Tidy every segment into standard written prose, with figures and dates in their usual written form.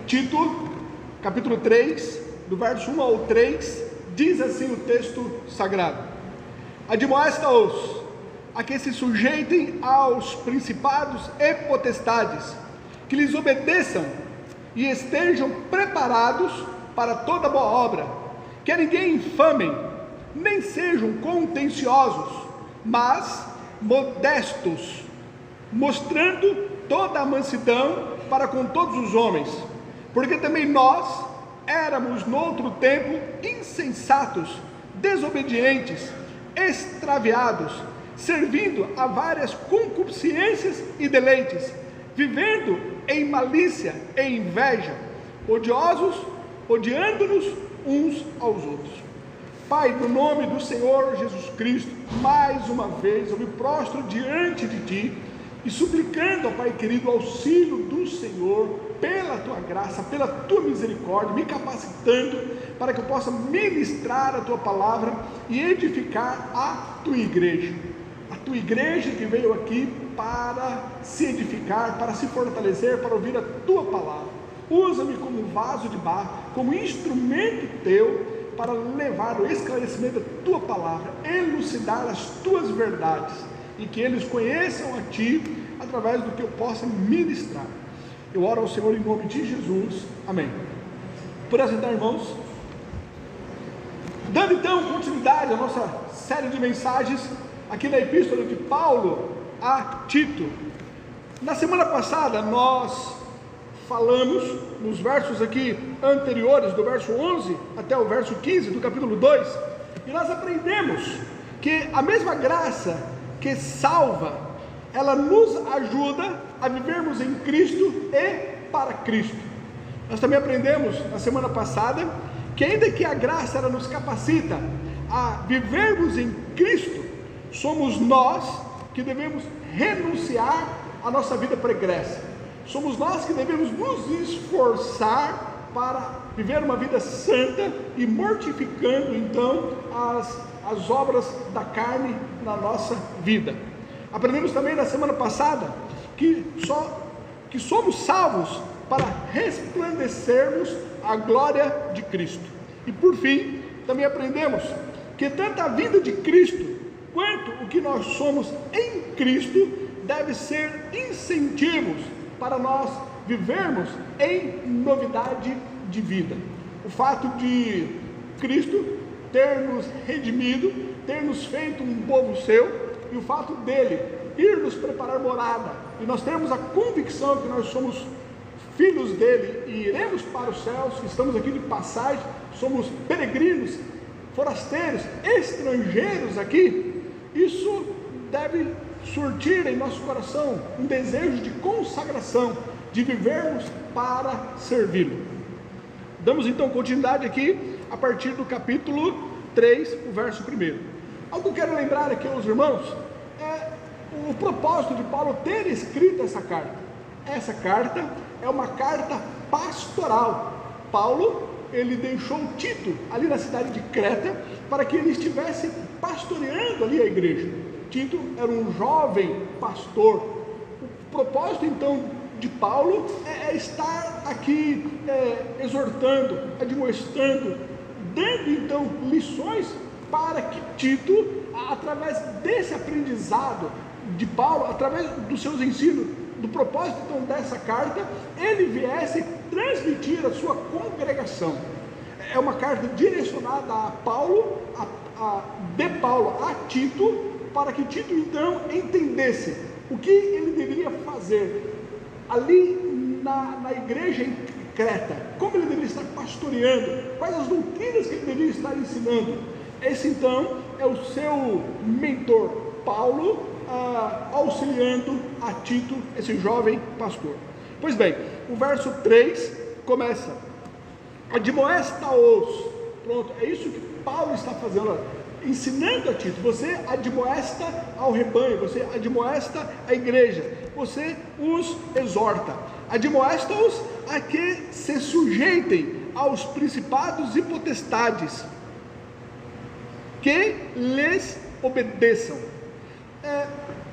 Tito, capítulo 3, do verso 1 ao 3, diz assim o texto sagrado: admoesta-os a que se sujeitem aos principados e potestades, que lhes obedeçam e estejam preparados para toda boa obra, que a ninguém infamem, nem sejam contenciosos, mas modestos, mostrando toda a mansidão para com todos os homens, porque também nós éramos noutro tempo insensatos, desobedientes, extraviados, servindo a várias concupiscências e deleites, vivendo em malícia e inveja, odiosos, odiando-nos uns aos outros. Pai, no nome do Senhor Jesus Cristo, mais uma vez eu me prostro diante de Ti e suplicando, ó Pai querido, o auxílio do Senhor, pela Tua graça, pela Tua misericórdia, me capacitando para que eu possa ministrar a Tua palavra e edificar a Tua igreja que veio aqui para se edificar, para se fortalecer, para ouvir a Tua palavra. Usa-me como vaso de barro, como instrumento Teu, para levar o esclarecimento da Tua palavra, elucidar as Tuas verdades, e que eles conheçam a Ti, através do que eu possa ministrar. Eu oro ao Senhor em nome de Jesus, amém. Por assentar, irmãos. Dando então continuidade à nossa série de mensagens, aqui na epístola de Paulo a Tito. Na semana passada nós falamos, nos versos aqui anteriores, do verso 11 até o verso 15 do capítulo 2, e nós aprendemos que a mesma graça que salva, ela nos ajuda a vivermos em Cristo e para Cristo. Nós também aprendemos na semana passada que ainda que a graça ela nos capacita a vivermos em Cristo, somos nós que devemos renunciar à nossa vida pregressa. Somos nós que devemos nos esforçar para viver uma vida santa e mortificando então as obras da carne na nossa vida. Aprendemos também na semana passada que somos salvos para resplandecermos a glória de Cristo. E por fim, também aprendemos que tanto a vinda de Cristo quanto o que nós somos em Cristo deve ser incentivos para nós vivermos em novidade de vida. O fato de Cristo ter nos redimido, ter nos feito um povo seu, e o fato dele ir nos preparar morada, e nós temos a convicção que nós somos filhos dele e iremos para os céus, estamos aqui de passagem, somos peregrinos, forasteiros, estrangeiros aqui. Isso deve surtir em nosso coração um desejo de consagração, de vivermos para servi-lo. Damos então continuidade aqui a partir do capítulo 3, o verso 1. Algo que eu quero lembrar aqui aos irmãos é o propósito de Paulo ter escrito essa carta. Essa carta é uma carta pastoral. Paulo, ele deixou Tito ali na cidade de Creta para que ele estivesse pastoreando ali a igreja. Tito era um jovem pastor. O propósito então de Paulo é estar aqui exortando, admoestando, dando então lições para que Tito, através desse aprendizado de Paulo, através dos seus ensinos, do propósito então dessa carta, ele viesse transmitir a sua congregação. É uma carta direcionada a Paulo, de Paulo a Tito, para que Tito então entendesse o que ele deveria fazer ali na igreja em Creta, como ele deveria estar pastoreando, quais as doutrinas que ele deveria estar ensinando. Esse então é o seu mentor, Paulo, auxiliando a Tito, esse jovem pastor. Pois bem, o verso 3 começa: admoesta-os. Pronto, é isso que Paulo está fazendo, ensinando a Tito. Você admoesta ao rebanho, você admoesta a igreja, você os exorta. Admoesta-os a que se sujeitem aos principados e potestades, que lhes obedeçam.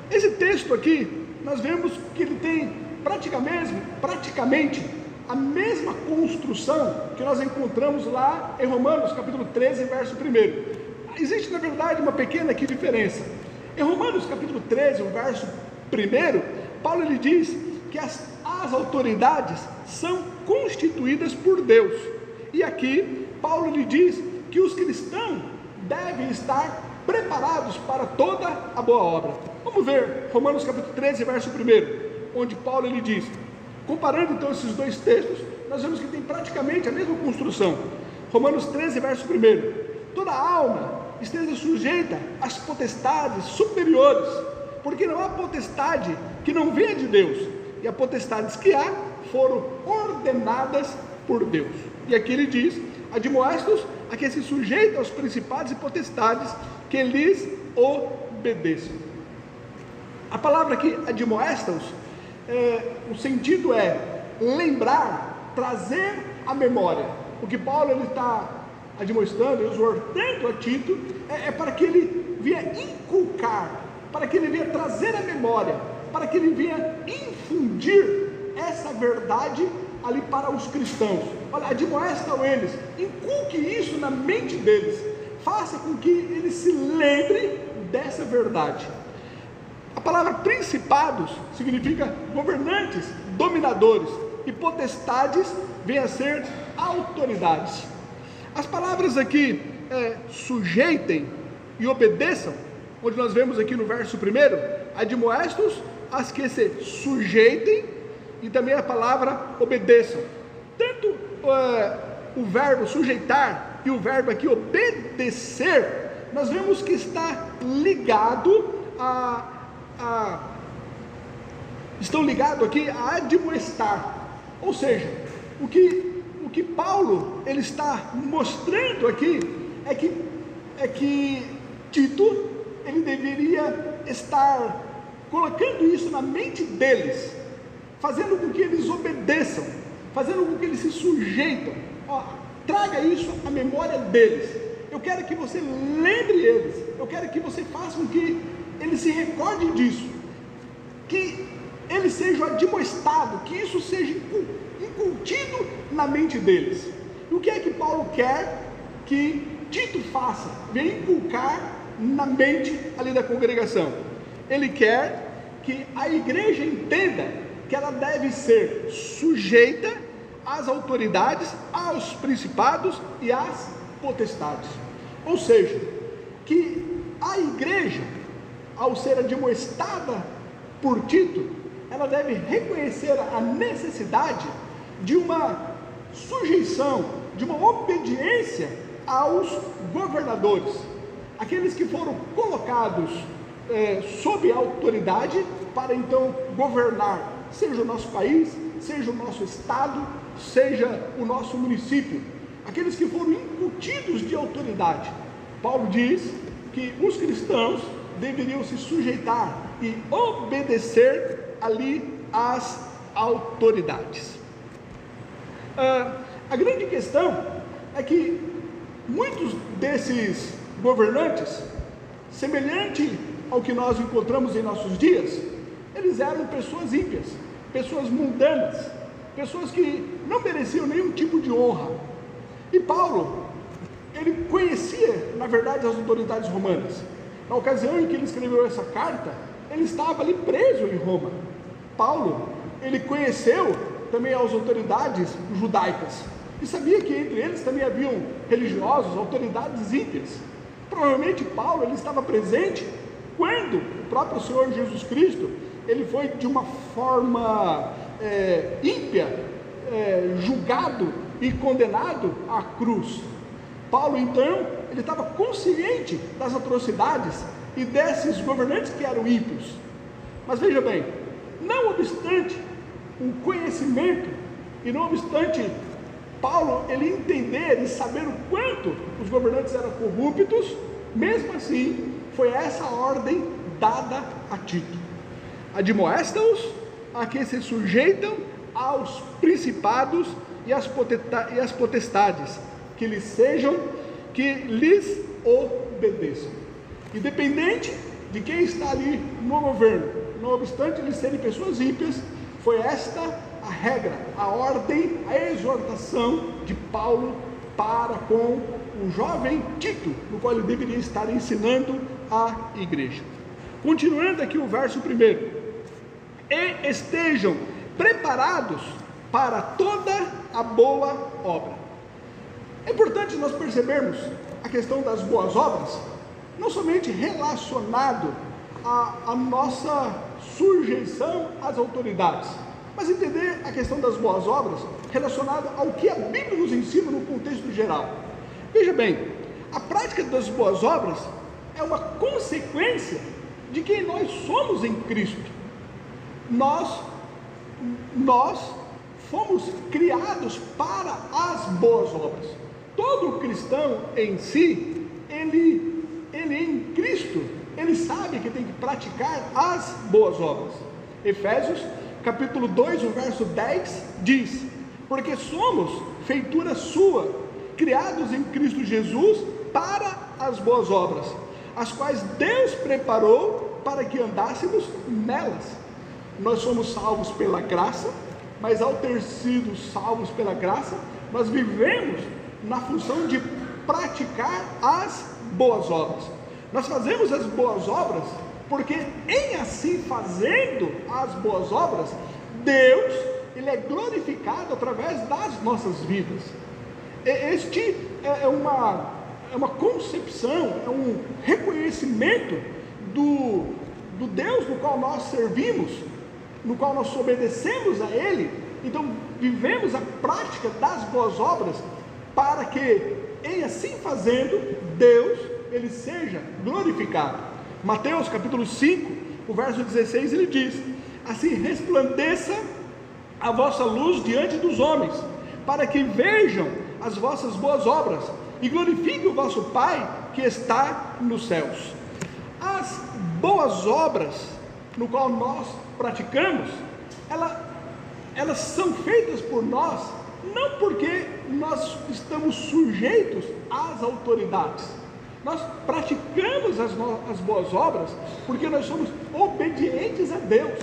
Esse texto aqui, nós vemos que ele tem praticamente a mesma construção que nós encontramos lá em Romanos capítulo 13, verso 1. Existe, na verdade, uma pequena aqui diferença. Em Romanos capítulo 13, o verso 1, Paulo ele diz que as autoridades são constituídas por Deus. E aqui, Paulo lhe diz que os cristãos devem estar preparados para toda a boa obra. Vamos ver Romanos capítulo 13, verso 1, onde Paulo ele diz, comparando então esses dois textos, nós vemos que tem praticamente a mesma construção. Romanos 13, verso 1, toda alma esteja sujeita às potestades superiores, porque não há potestade que não venha de Deus, e as potestades que há foram ordenadas por Deus. E aqui ele diz, admoestos a que se sujeitam aos principados e potestades, que lhes obedeçam. A palavra aqui, admoestos, o sentido é lembrar, trazer à memória. O que Paulo ele está admoestando, exortando a Tito, é para que ele venha inculcar, para que ele venha trazer à memória, para que ele venha infundir essa verdade ali para os cristãos. Olha, admoestam eles, inculque isso na mente deles, faça com que eles se lembrem dessa verdade. A palavra principados significa governantes, dominadores, e potestades vem a ser autoridades. As palavras aqui, sujeitem e obedeçam, onde nós vemos aqui no verso 1, admoestos as que se sujeitem, e também a palavra obedeçam. Tanto o verbo sujeitar e o verbo aqui obedecer, nós vemos que está ligado estão ligados aqui a admoestar. Ou seja, o que Paulo ele está mostrando aqui é que Tito ele deveria estar colocando isso na mente deles, fazendo com que eles obedeçam, fazendo com que eles se sujeitam. Traga isso à memória deles. Eu quero que você lembre eles, eu quero que você faça com que eles se recordem disso, que eles sejam admoestados, que isso seja incutido na mente deles. E o que é que Paulo quer que Tito faça? Venha inculcar na mente ali da congregação. Ele quer que a igreja entenda que ela deve ser sujeita às autoridades, aos principados e às potestades. Ou seja, que a igreja, ao ser admoestada por Tito, ela deve reconhecer a necessidade de uma sujeição, de uma obediência aos governadores, aqueles que foram colocados sob autoridade para então governar, seja o nosso país, seja o nosso estado, seja o nosso município, aqueles que foram incutidos de autoridade. Paulo diz que os cristãos deveriam se sujeitar e obedecer ali às autoridades. A grande questão é que muitos desses governantes, semelhante ao que nós encontramos em nossos dias, eles eram pessoas ímpias, pessoas mundanas, pessoas que não mereciam nenhum tipo de honra. E Paulo, ele conhecia, na verdade, as autoridades romanas. Na ocasião em que ele escreveu essa carta, ele estava ali preso em Roma. Paulo, ele conheceu também as autoridades judaicas, e sabia que entre eles também haviam religiosos, autoridades ímpias. Provavelmente Paulo, ele estava presente quando o próprio Senhor Jesus Cristo, ele foi de uma forma ímpia, julgado e condenado à cruz. Paulo então, ele estava consciente das atrocidades e desses governantes que eram ímpios. Mas veja bem, não obstante o conhecimento e não obstante Paulo ele entender e saber o quanto os governantes eram corruptos, mesmo assim foi essa ordem dada a Tito: admoesta-os a que se sujeitam aos principados e às potestades, que lhes obedeçam. Independente de quem está ali no governo, não obstante eles serem pessoas ímpias, foi esta a regra, a ordem, a exortação de Paulo para com o jovem Tito, no qual ele deveria estar ensinando a igreja. Continuando aqui o verso 1: e estejam preparados para toda a boa obra. É importante nós percebermos a questão das boas obras, não somente relacionado à nossa sujeição às autoridades, mas entender a questão das boas obras relacionada ao que a Bíblia nos ensina no contexto geral. Veja bem, a prática das boas obras é uma consequência de quem nós somos em Cristo. Nós fomos criados para as boas obras. Todo cristão em si, ele em Cristo, ele sabe que tem que praticar as boas obras. Efésios capítulo 2, o verso 10 diz: porque somos feitura sua, criados em Cristo Jesus para as boas obras, as quais Deus preparou para que andássemos nelas. Nós somos salvos pela graça, mas ao ter sido salvos pela graça, nós vivemos na função de praticar as boas obras. Nós fazemos as boas obras porque em assim fazendo as boas obras, Deus, ele é glorificado através das nossas vidas. Este é uma concepção, é um reconhecimento do Deus no qual nós servimos, no qual nós obedecemos a Ele. Então vivemos a prática das boas obras para que em assim fazendo Deus, ele seja glorificado. Mateus capítulo 5, o verso 16, ele diz: assim resplandeça a vossa luz diante dos homens, para que vejam as vossas boas obras e glorifiquem o vosso Pai que está nos céus. As boas obras no qual nós praticamos, elas são feitas por nós, não porque nós estamos sujeitos às autoridades. Nós praticamos as boas obras porque nós somos obedientes a Deus,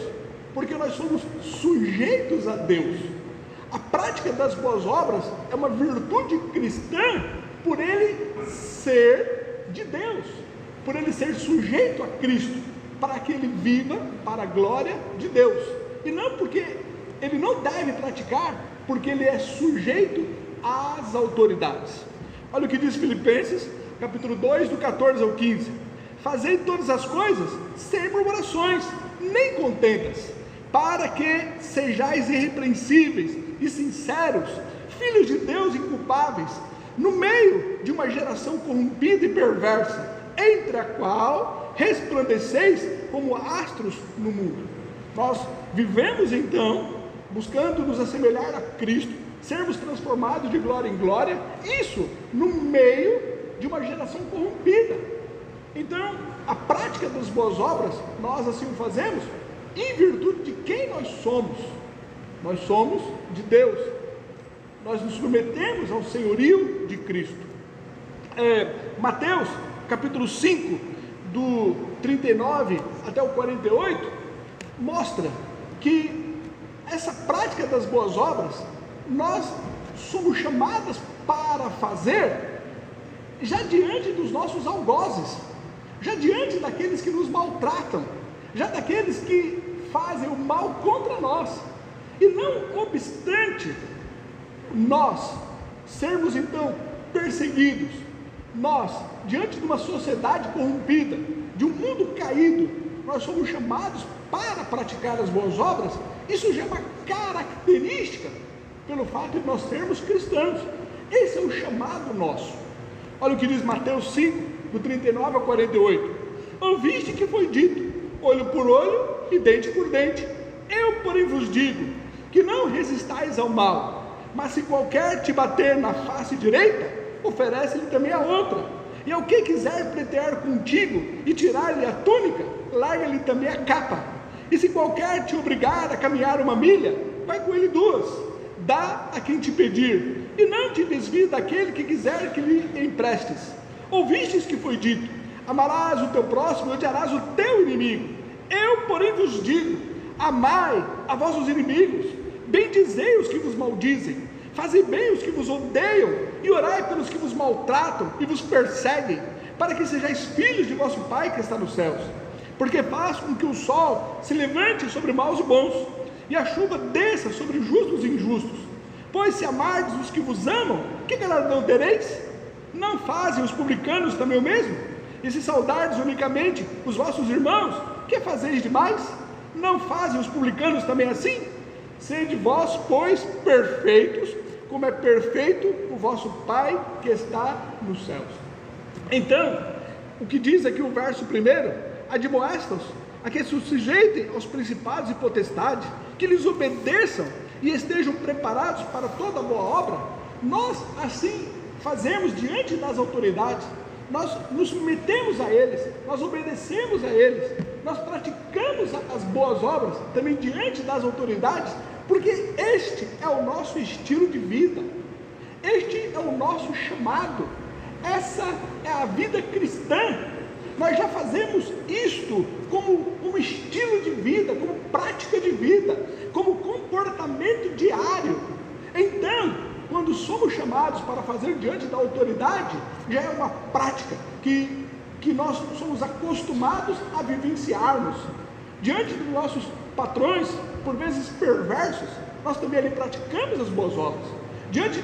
porque nós somos sujeitos a Deus. A prática das boas obras é uma virtude cristã por ele ser de Deus, por ele ser sujeito a Cristo, para que ele viva para a glória de Deus, e não porque ele não deve praticar, porque ele é sujeito às autoridades. Olha o que diz Filipenses capítulo 2, do 14 ao 15: fazei todas as coisas sem murmurações, nem contendas, para que sejais irrepreensíveis e sinceros, filhos de Deus inculpáveis, no meio de uma geração corrompida e perversa, entre a qual resplandeceis como astros no mundo. Nós vivemos então buscando nos assemelhar a Cristo, sermos transformados de glória em glória, isso no meio de uma geração corrompida. Então a prática das boas obras, nós assim o fazemos em virtude de quem nós somos. Nós somos de Deus, nós nos submetemos ao senhorio de Cristo. Mateus capítulo 5, do 39 até o 48, mostra que essa prática das boas obras, nós somos chamadas para fazer já diante dos nossos algozes, já diante daqueles que nos maltratam, já daqueles que fazem o mal contra nós. E não obstante nós sermos então perseguidos, nós, diante de uma sociedade corrompida, de um mundo caído, nós somos chamados para praticar as boas obras. Isso já é uma característica pelo fato de nós sermos cristãos. Esse é o chamado nosso. Olha o que diz Mateus 5, do 39 ao 48: ouviste que foi dito, olho por olho e dente por dente. Eu, porém, vos digo que não resistais ao mal, mas se qualquer te bater na face direita, oferece-lhe também a outra. E ao que quiser pleitear contigo e tirar-lhe a túnica, larga-lhe também a capa. E se qualquer te obrigar a caminhar 1 milha, vai com ele 2. Dá a quem te pedir, e não te desvie daquele que quiser que lhe emprestes. Ouvistes que foi dito: amarás o teu próximo e odiarás o teu inimigo. Eu, porém, vos digo: amai a vossos inimigos, bendizei os que vos maldizem, fazei bem os que vos odeiam, e orai pelos que vos maltratam e vos perseguem, para que sejais filhos de vosso Pai que está nos céus. Porque faz com que o sol se levante sobre maus e bons, e a chuva desça sobre justos e injustos. Pois se amardes os que vos amam, que galardão tereis? Não fazem os publicanos também o mesmo? E se saudardes unicamente os vossos irmãos, que fazeis demais? Não fazem os publicanos também assim? Sede vós, pois, perfeitos, como é perfeito o vosso Pai que está nos céus. Então, o que diz aqui o verso primeiro, admoesta-os a que se sujeitem aos principados e potestades, que lhes obedeçam e estejam preparados para toda boa obra. Nós assim fazemos diante das autoridades, nós nos submetemos a eles, nós obedecemos a eles, nós praticamos as boas obras também diante das autoridades, porque este é o nosso estilo de vida, este é o nosso chamado, essa é a vida cristã. Nós já fazemos isto como um estilo de vida, como prática de vida, como comportamento diário. Então, quando somos chamados para fazer diante da autoridade, já é uma prática que nós somos acostumados a vivenciarmos. Diante dos nossos patrões, por vezes perversos, nós também ali praticamos as boas obras. Diante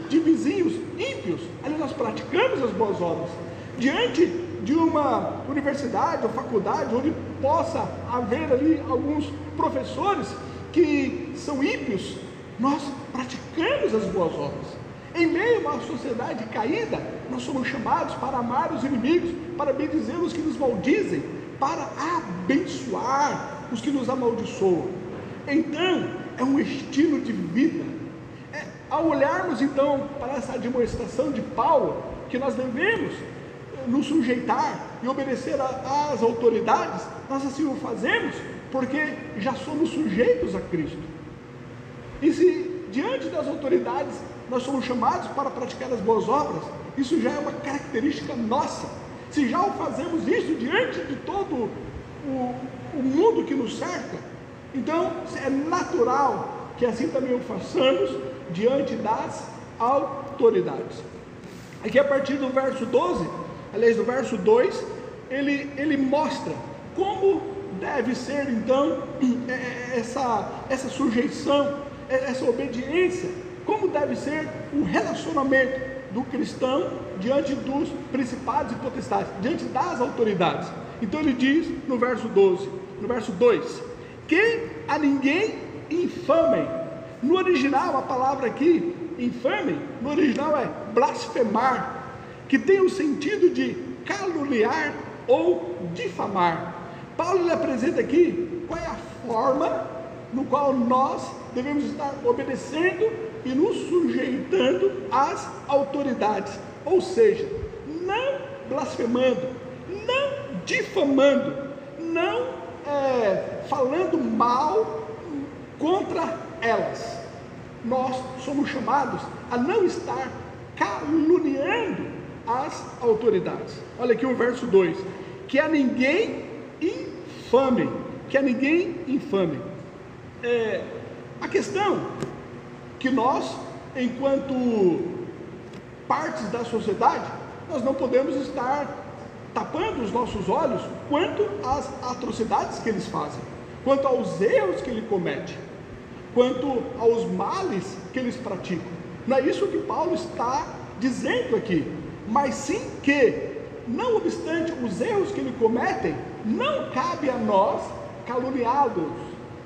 de vizinhos ímpios, ali nós praticamos as boas obras. Diante de uma universidade ou faculdade, onde possa haver ali alguns professores que são ímpios, nós praticamos as boas obras. Em meio a uma sociedade caída, nós somos chamados para amar os inimigos, para bendizer os que nos maldizem, para abençoar os que nos amaldiçoam. Então, é um estilo de vida. Ao olharmos então para essa admoestação de Paulo, que nós devemos nos sujeitar e obedecer às autoridades, nós assim o fazemos porque já somos sujeitos a Cristo. E se diante das autoridades nós somos chamados para praticar as boas obras, isso já é uma característica nossa. Se já o fazemos isso diante de todo o mundo que nos cerca, então é natural que assim também o façamos diante das autoridades. Aqui a partir do verso 12, aliás do verso 2, ele mostra como deve ser então essa sujeição, essa obediência, como deve ser o relacionamento do cristão diante dos principados e potestades, diante das autoridades. Então ele diz no verso 12, no verso 2, que a ninguém infamem. No original, a palavra aqui, infame, no original é blasfemar, que tem o sentido de caluniar ou difamar. Paulo lhe apresenta aqui qual é a forma no qual nós devemos estar obedecendo e nos sujeitando às autoridades, ou seja, não blasfemando, não difamando, não falando mal contra elas. Nós somos chamados a não estar caluniando as autoridades. Olha aqui o verso 2, que a ninguém infame, que a ninguém infame. A questão que nós, enquanto partes da sociedade, nós não podemos estar tapando os nossos olhos quanto às atrocidades que eles fazem, quanto aos erros que ele comete, quanto aos males que eles praticam. Não é isso que Paulo está dizendo aqui, mas sim que, não obstante os erros que ele cometem, não cabe a nós caluniá-los,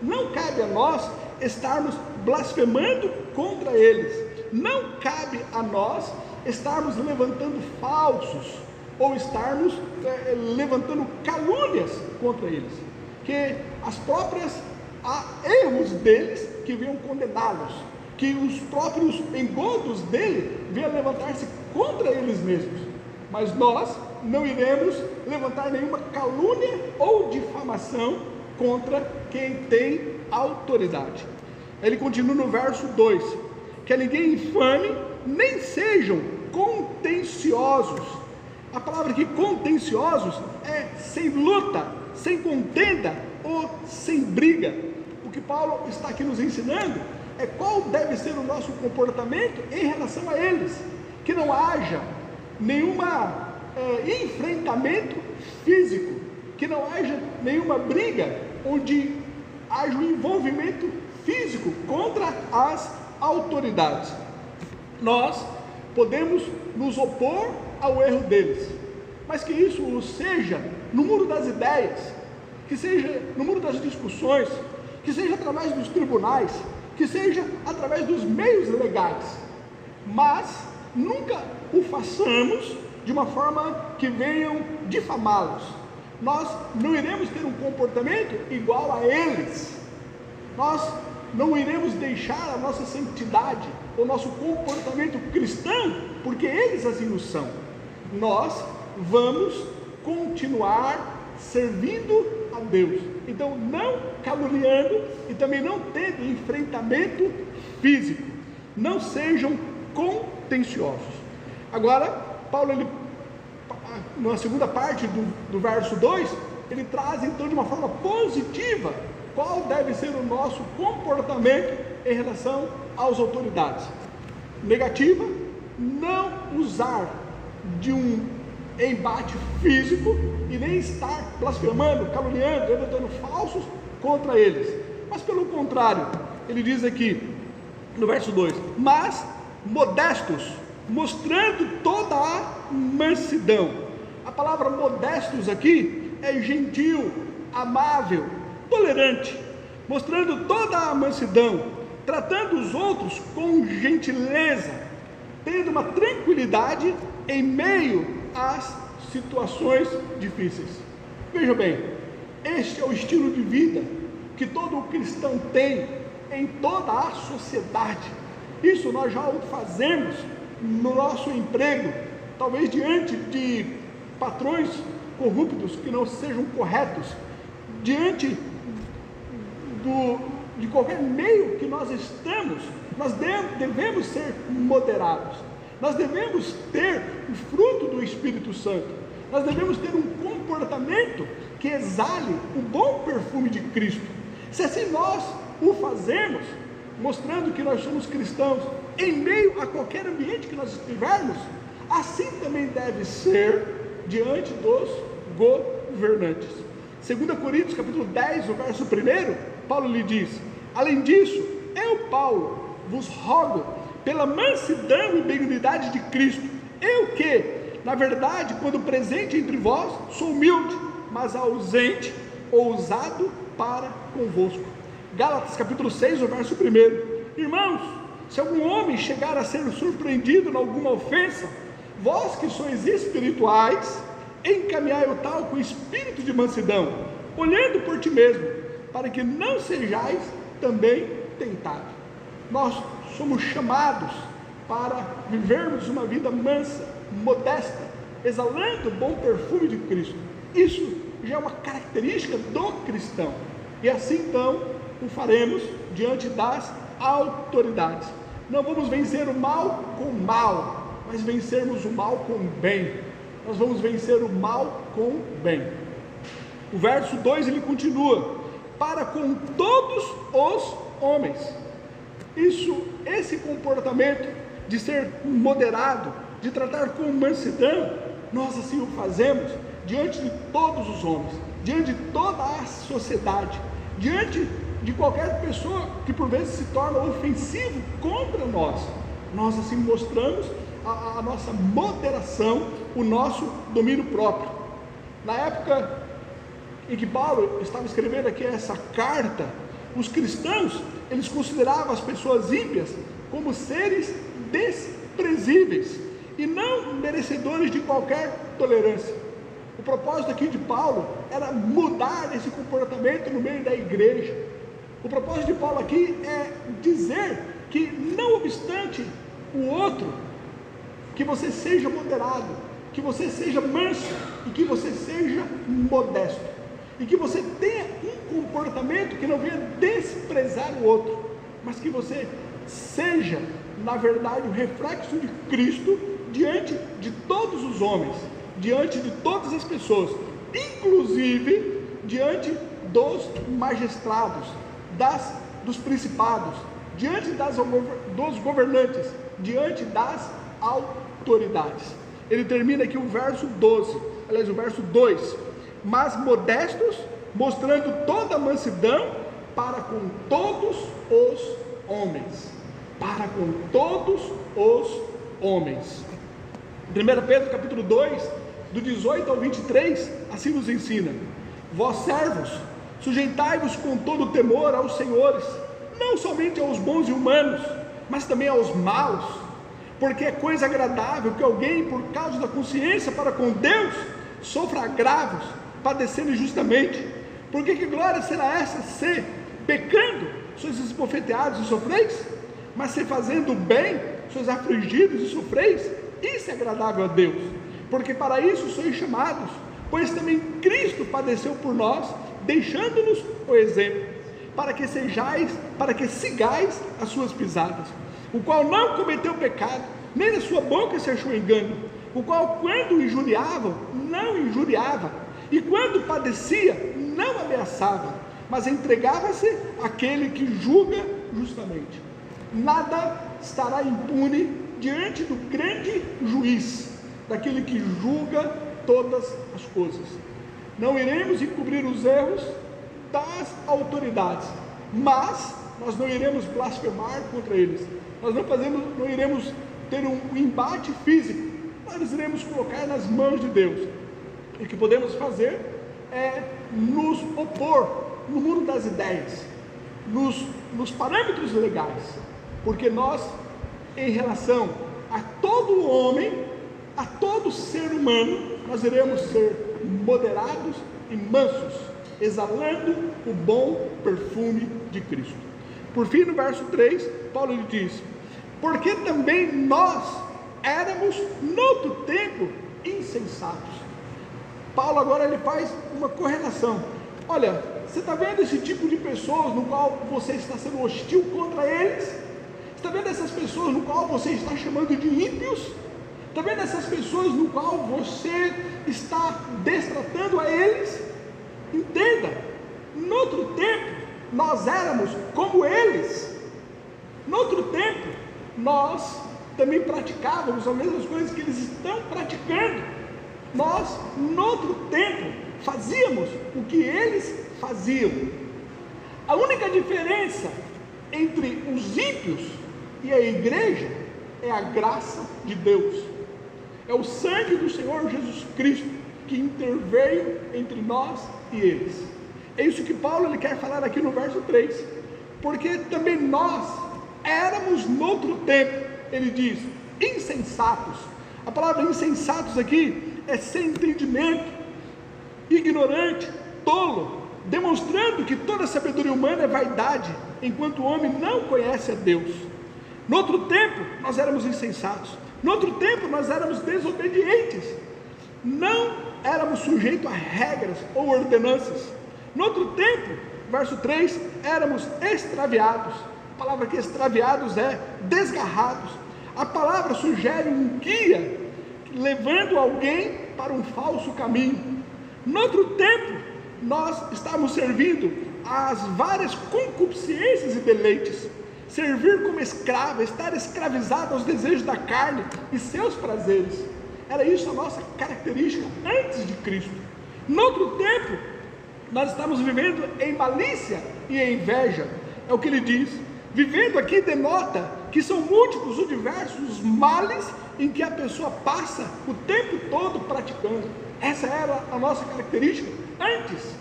não cabe a nós estarmos blasfemando contra eles, não cabe a nós estarmos levantando falsos, ou estarmos levantando calúnias contra eles, que as próprias erros deles que venham condená-los, que os próprios engodos dele venham levantar-se contra eles mesmos, mas nós não iremos levantar nenhuma calúnia ou difamação contra quem tem autoridade. Ele continua no verso 2, que ninguém infame, nem sejam contenciosos. A palavra aqui, contenciosos, é sem luta, sem contenda ou sem briga. O que Paulo está aqui nos ensinando é qual deve ser o nosso comportamento em relação a eles, que não haja nenhuma enfrentamento físico, que não haja nenhuma briga onde haja um envolvimento físico contra as autoridades. Nós podemos nos opor ao erro deles, mas que isso seja no muro das ideias, que seja no muro das discussões, que seja através dos tribunais, que seja através dos meios legais, mas nunca o façamos de uma forma que venham difamá-los. Nós não iremos ter um comportamento igual a eles, nós não iremos deixar a nossa santidade, o nosso comportamento cristão, porque eles assim o são. Nós vamos continuar servindo a Deus, então não caluniando e também não tendo enfrentamento físico, não sejam contenciosos. Agora, Paulo, na segunda parte do verso 2, ele traz então de uma forma positiva qual deve ser o nosso comportamento em relação às autoridades. Negativa, não usar de um embate físico e nem estar blasfemando, caluniando, levantando falsos contra eles, mas pelo contrário, ele diz aqui no verso 2, mas modestos, mostrando toda a mansidão. A palavra modestos aqui é gentil, amável, tolerante, mostrando toda a mansidão, tratando os outros com gentileza, tendo uma tranquilidade em meio às situações difíceis. Veja bem, este é o estilo de vida que todo cristão tem em toda a sociedade. Isso nós já o fazemos no nosso emprego, talvez diante de patrões corruptos que não sejam corretos, diante de qualquer meio que nós estamos, nós devemos ser moderados, nós devemos ter o fruto do Espírito Santo, nós devemos ter um comportamento que exale o bom perfume de Cristo. Se assim nós o fazermos, mostrando que nós somos cristãos, em meio a qualquer ambiente que nós estivermos, assim também deve ser diante dos governantes. 2 Coríntios capítulo 10, o verso 1, Paulo lhe diz: além disso, eu, Paulo, vos rogo pela mansidão e benignidade de Cristo, eu que, na verdade, quando presente entre vós, sou humilde, mas ausente, ousado para convosco. Gálatas capítulo 6, o verso 1, irmãos, se algum homem chegar a ser surpreendido em alguma ofensa, vós que sois espirituais, encaminhai o tal com espírito de mansidão, olhando por ti mesmo, para que não sejais também tentados. Nós somos chamados para vivermos uma vida mansa, modesta, exalando o bom perfume de Cristo. Isso já é uma característica do cristão, e assim então o faremos diante das autoridades. Não vamos vencer o mal com o mal, mas vencermos o mal com o bem. Nós vamos vencer o mal com o bem. O verso 2 ele continua: para com todos os homens. Esse comportamento de ser moderado, de tratar com mansidão, nós assim o fazemos diante de todos os homens, diante de toda a sociedade, diante de qualquer pessoa que por vezes se torna ofensivo contra nós. Nós assim mostramos a nossa moderação, o nosso domínio próprio. Na época em que Paulo estava escrevendo aqui essa carta, os cristãos, eles consideravam as pessoas ímpias como seres desprezíveis e não merecedores de qualquer tolerância. O propósito aqui de Paulo era mudar esse comportamento no meio da igreja. O propósito de Paulo aqui é dizer que, não obstante o outro, que você seja moderado, que você seja manso e que você seja modesto, e que você tenha um comportamento que não venha desprezar o outro, mas que você seja, na verdade, o reflexo de Cristo diante de todos os homens, diante de todas as pessoas, inclusive diante dos magistrados, dos principados, diante dos governantes, diante das autoridades. Ele termina aqui o verso 12, aliás, o verso 2: mas modestos, mostrando toda a mansidão para com todos os homens. Para com todos os homens. 1 Pedro capítulo 2, do 18 ao 23, assim nos ensina: vós servos, sujeitai-vos com todo o temor aos senhores, não somente aos bons e humanos, mas também aos maus, porque é coisa agradável que alguém, por causa da consciência para com Deus, sofra agravos, padecendo injustamente. Porque que glória será essa, se, pecando, sois esbofeteados e sofreis? Mas se fazendo bem, sois afligidos e sofreis? Isso é agradável a Deus, porque para isso sois chamados, pois também Cristo padeceu por nós, deixando-nos o exemplo, para que sigais as suas pisadas, o qual não cometeu pecado, nem na sua boca se achou engano, o qual quando injuriavam, não injuriava, e quando padecia, não ameaçava, mas entregava-se àquele que julga justamente. Nada estará impune diante do grande juiz, daquele que julga todas as coisas. Não iremos encobrir os erros das autoridades, mas nós não iremos blasfemar contra eles, nós não iremos ter um embate físico, nós iremos colocar nas mãos de Deus. E o que podemos fazer é nos opor no mundo das ideias, nos parâmetros legais, porque nós, em relação a todo homem, a todo ser humano, nós iremos ser moderados e mansos, exalando o bom perfume de Cristo. Por fim, no verso 3, Paulo lhe diz: porque também nós éramos noutro tempo insensatos. Paulo agora ele faz uma correlação. Olha, você está vendo esse tipo de pessoas no qual você está sendo hostil contra eles? Está vendo essas pessoas no qual você está chamando de ímpios? Está vendo essas pessoas no qual você está destratando a eles? Entenda, no outro tempo nós éramos como eles. No outro tempo nós também praticávamos as mesmas coisas que eles estão praticando. Nós, no outro tempo, fazíamos o que eles faziam. A única diferença entre os ímpios e a igreja é a graça de Deus, é o sangue do Senhor Jesus Cristo que interveio entre nós e eles. É isso que Paulo ele quer falar aqui no verso 3, porque também nós éramos noutro tempo, ele diz, insensatos. A palavra insensatos aqui é sem entendimento, ignorante, tolo, demonstrando que toda sabedoria humana é vaidade, enquanto o homem não conhece a Deus. No outro tempo nós éramos insensatos, no outro tempo nós éramos desobedientes, não éramos sujeitos a regras ou ordenanças. No outro tempo, verso 3, éramos extraviados. A palavra que extraviados é desgarrados. A palavra sugere um guia levando alguém para um falso caminho. No outro tempo, nós estávamos servindo às várias concupiscências e deleites, servir como escravo, estar escravizado aos desejos da carne e seus prazeres. Era isso a nossa característica antes de Cristo. No outro tempo, nós estamos vivendo em malícia e em inveja, é o que ele diz. Vivendo aqui denota que são múltiplos ou diversos males em que a pessoa passa o tempo todo praticando. Essa era a nossa característica antes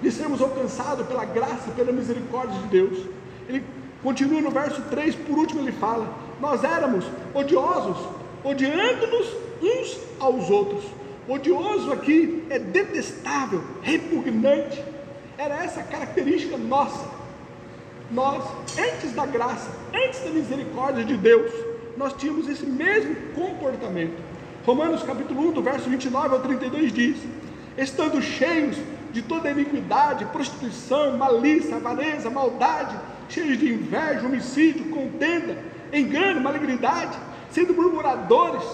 de sermos alcançados pela graça e pela misericórdia de Deus. Ele continua no verso 3, por último ele fala: nós éramos odiosos, odiando-nos uns aos outros. Odioso aqui é detestável, repugnante. Era essa a característica nossa. Nós, antes da graça, antes da misericórdia de Deus, nós tínhamos esse mesmo comportamento. Romanos capítulo 1, do verso 29 ao 32 diz: estando cheios de toda iniquidade, prostituição, malícia, avareza, maldade, cheios de inveja, homicídio, contenda, engano, malignidade, sendo murmuradores,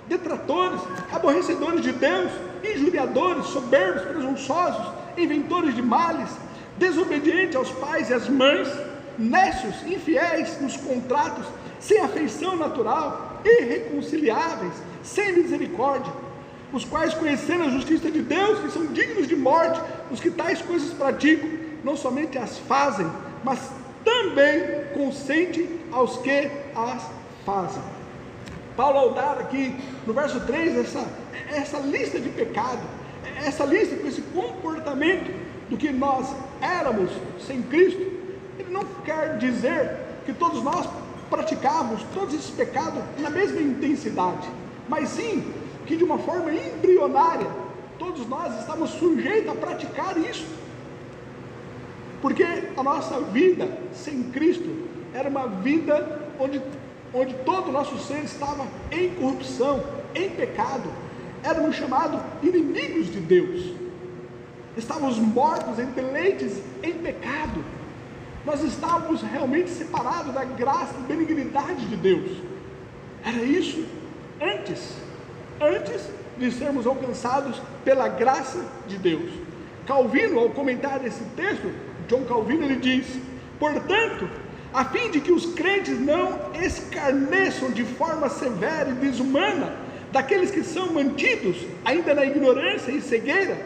detratores, aborrecedores de Deus, injuriadores, soberbos, presunçosos, inventores de males, desobedientes aos pais e às mães, nécios, infiéis nos contratos, sem afeição natural, irreconciliáveis, sem misericórdia, os quais, conhecendo a justiça de Deus, que são dignos de morte, os que tais coisas praticam, não somente as fazem, mas também consentem aos que as fazem. Paulo, ao dar aqui no verso 3 essa lista de pecado, essa lista com esse comportamento do que nós éramos sem Cristo, ele não quer dizer que todos nós praticávamos todos esses pecados na mesma intensidade, mas sim que de uma forma embrionária todos nós estamos sujeitos a praticar isso, porque a nossa vida sem Cristo era uma vida onde todo o nosso ser estava em corrupção, em pecado. Éramos chamados inimigos de Deus, estávamos mortos em deleites, em pecado. Nós estávamos realmente separados da graça e benignidade de Deus. Era isso antes de sermos alcançados pela graça de Deus. Calvino, ao comentar esse texto, John Calvino, ele diz: portanto, a fim de que os crentes não escarneçam de forma severa e desumana daqueles que são mantidos ainda na ignorância e cegueira,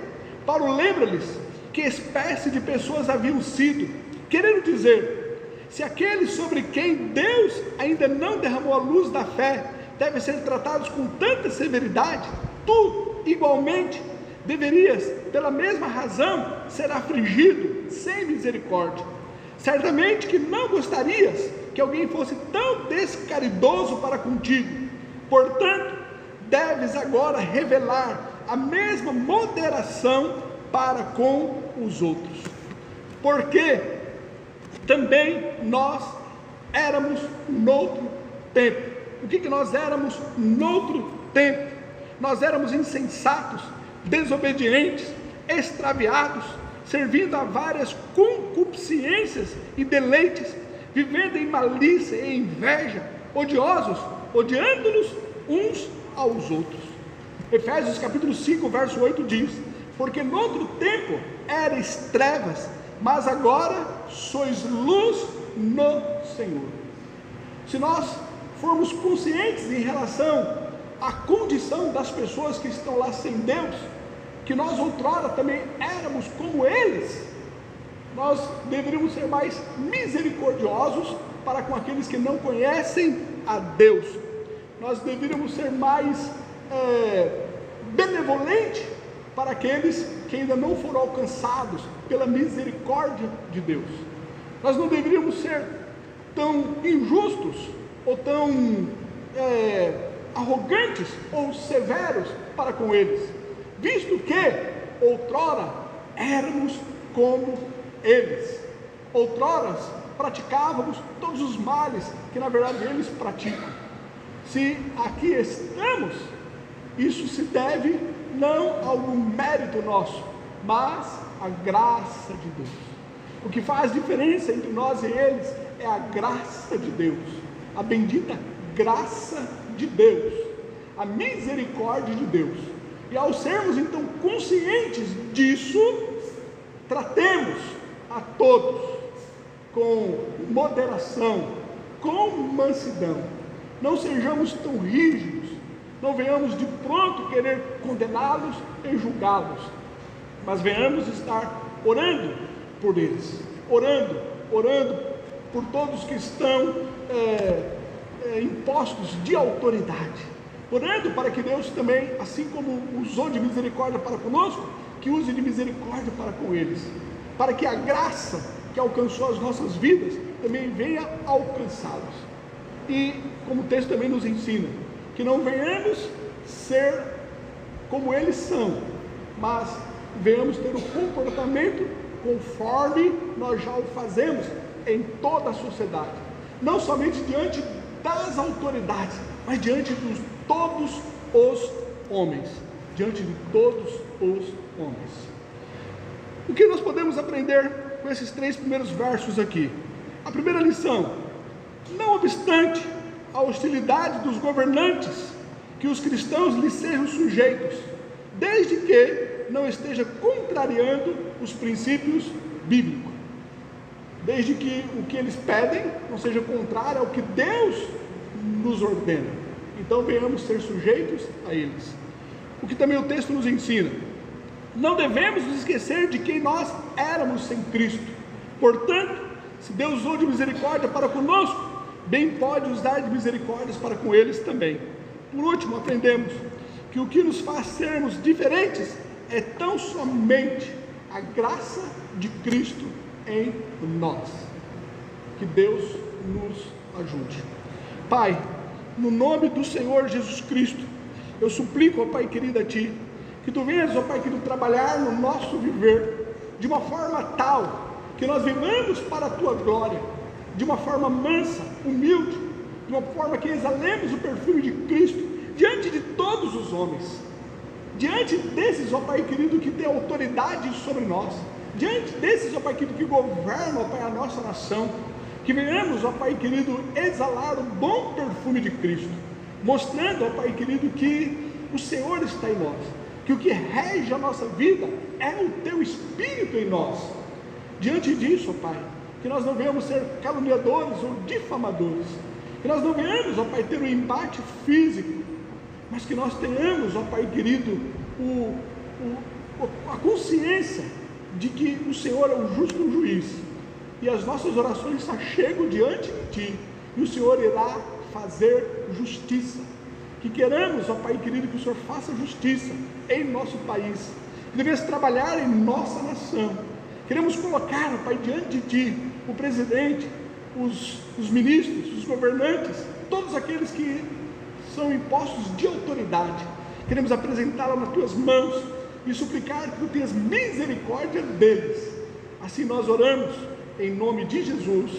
Paulo lembra-lhes que espécie de pessoas haviam sido, querendo dizer, se aqueles sobre quem Deus ainda não derramou a luz da fé devem ser tratados com tanta severidade, tu, igualmente, deverias, pela mesma razão, ser afligido sem misericórdia. Certamente que não gostarias que alguém fosse tão descaridoso para contigo. Portanto, deves agora revelar a mesma moderação para com os outros, porque também nós éramos noutro tempo. O que nós éramos noutro tempo? Nós éramos insensatos, desobedientes, extraviados, servindo a várias concupiscências e deleites, vivendo em malícia e inveja, odiosos, odiando-nos uns aos outros. Efésios capítulo 5, verso 8 diz: porque noutro tempo erais trevas, mas agora sois luz no Senhor. Se nós formos conscientes em relação à condição das pessoas que estão lá sem Deus, que nós outrora também éramos como eles, nós deveríamos ser mais misericordiosos para com aqueles que não conhecem a Deus. Nós deveríamos ser mais benevolentes para aqueles que ainda não foram alcançados pela misericórdia de Deus. Nós não deveríamos ser tão injustos ou tão arrogantes ou severos para com eles, visto que outrora éramos como eles. Outrora praticávamos todos os males que na verdade eles praticam. Se aqui estamos, isso se deve não a algum mérito nosso, mas à graça de Deus. O que faz diferença entre nós e eles é a graça de Deus, a bendita graça de Deus, a misericórdia de Deus. E ao sermos então conscientes disso, tratemos a todos com moderação, com mansidão. Não sejamos tão rígidos, não venhamos de pronto querer condená-los e julgá-los, mas venhamos estar orando por eles, orando por todos que estão em postos de autoridade, orando para que Deus também, assim como usou de misericórdia para conosco, que use de misericórdia para com eles, para que a graça que alcançou as nossas vidas também venha alcançá-los. E como o texto também nos ensina, que não venhamos ser como eles são, mas venhamos ter o comportamento conforme nós já o fazemos em toda a sociedade, não somente diante das autoridades, mas diante de todos os homens, diante de todos os homens. O que nós podemos aprender com esses 3 primeiros versos aqui? A primeira lição: não obstante a hostilidade dos governantes, que os cristãos lhes sejam sujeitos, desde que não esteja contrariando os princípios bíblicos. desde que o que eles pedem não seja contrário ao que Deus nos ordena. Então venhamos ser sujeitos a eles. O que também o texto nos ensina: não devemos nos esquecer de quem nós éramos sem Cristo. Portanto, se Deus usou de misericórdia para conosco, bem pode usar de misericórdias para com eles também. Por último, aprendemos que o que nos faz sermos diferentes é tão somente a graça de Cristo em nós. Que Deus nos ajude. Pai, no nome do Senhor Jesus Cristo, eu suplico, ó Pai querido, a Ti, que Tu venhas, ó Pai querido, trabalhar no nosso viver, de uma forma tal, que nós vivamos para a Tua glória, de uma forma mansa, humilde, de uma forma que exalemos o perfume de Cristo, diante de todos os homens, diante desses, ó Pai querido, que tem autoridade sobre nós, diante desses, ó Pai querido, que governam, ó Pai, a nossa nação, que venhamos, ó Pai querido, exalar o bom perfume de Cristo, mostrando, ó Pai querido, que o Senhor está em nós, que o que rege a nossa vida é o Teu Espírito em nós. Diante disso, ó Pai, que nós não venhamos ser caluniadores ou difamadores, que nós não venhamos, ó Pai, ter um embate físico, mas que nós tenhamos, ó Pai querido, a consciência de que o Senhor é o justo juiz, e as nossas orações chegam diante de Ti, e o Senhor irá fazer justiça. Que queremos, ó Pai querido, que o Senhor faça justiça em nosso país, que devemos trabalhar em nossa nação. Queremos colocar, ó Pai, diante de Ti, o presidente, os ministros, os governantes, todos aqueles que são impostos de autoridade. Queremos apresentá-la nas Tuas mãos e suplicar que Tu tenhas misericórdia deles. Assim nós oramos em nome de Jesus.